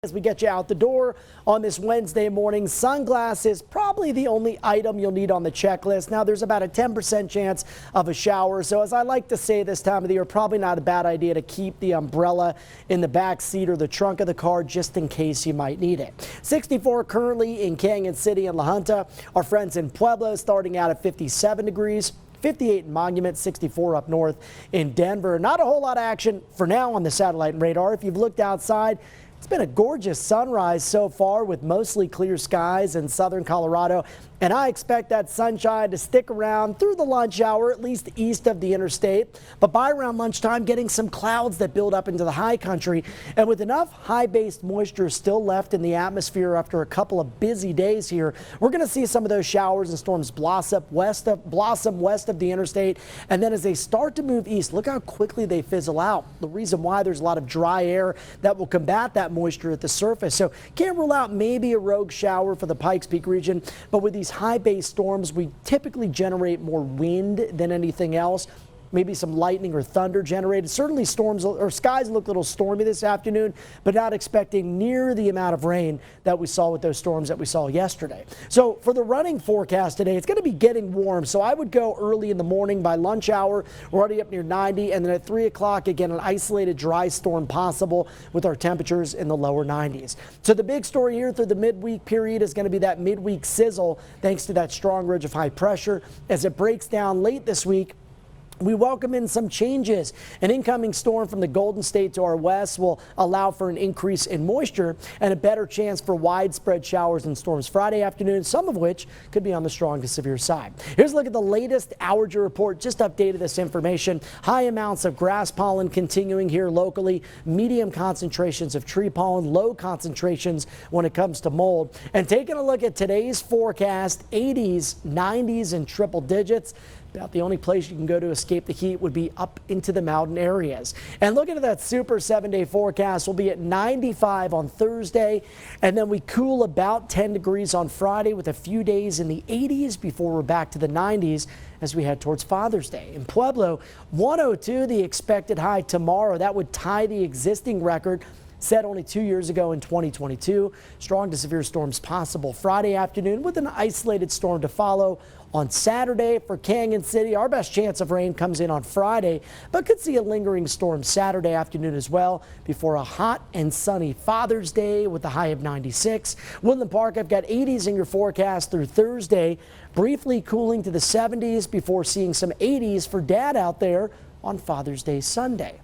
As we get you out the door on this Wednesday morning, sunglasses probably the only item you'll need on the checklist. Now, there's about a 10% chance of a shower, so as I like to say this time of the year, probably not a bad idea to keep the umbrella in the back seat or the trunk of the car just in case you might need it. 64 currently in Canyon City and La Junta. Our friends in Pueblo starting out at 57 degrees. 58 in Monument, 64 up north in Denver. Not a whole lot of action for now on the satellite and radar. If you've looked outside, it's been a gorgeous sunrise so far with mostly clear skies in southern Colorado, and I expect that sunshine to stick around through the lunch hour, at least east of the interstate. But by around lunchtime, getting some clouds that build up into the high country, and with enough high-based moisture still left in the atmosphere after a couple of busy days here, we're going to see some of those showers and storms blossom west of the interstate, and then as they start to move east, look how quickly they fizzle out. The reason why: there's a lot of dry air that will combat that moisture at the surface. So can't rule out maybe a rogue shower for the Pikes Peak region, but with these high base storms, we typically generate more wind than anything else. Maybe some lightning or thunder generated. Certainly storms or skies look a little stormy this afternoon, but not expecting near the amount of rain that we saw with those storms that we saw yesterday. So for the running forecast today, it's going to be getting warm. So I would go early in the morning. By lunch hour, we're already up near 90. And then at 3 o'clock, again, an isolated dry storm possible with our temperatures in the lower 90s. So the big story here through the midweek period is going to be that midweek sizzle, thanks to that strong ridge of high pressure. As it breaks down late this week, we welcome in some changes. An incoming storm from the Golden State to our west will allow for an increase in moisture and a better chance for widespread showers and storms Friday afternoon, some of which could be on the strong to severe side. Here's a look at the latest hourly report. Just updated this information. High amounts of grass pollen continuing here locally, medium concentrations of tree pollen, low concentrations when it comes to mold. And taking a look at today's forecast, 80s, 90s, and triple digits. About the only place you can go to escape the heat would be up into the mountain areas. And looking at that super 7-day forecast, we'll be at 95 on Thursday, and then we cool about 10 degrees on Friday with a few days in the 80s before we're back to the 90s as we head towards Father's Day. In Pueblo, 102 the expected high tomorrow. That would tie the existing record set only 2 years ago in 2022. Strong to severe storms possible Friday afternoon with an isolated storm to follow on Saturday. For Canyon City, our best chance of rain comes in on Friday, but could see a lingering storm Saturday afternoon as well before a hot and sunny Father's Day with a high of 96. Woodland Park, I've got 80s in your forecast through Thursday, briefly cooling to the 70s before seeing some 80s for Dad out there on Father's Day Sunday.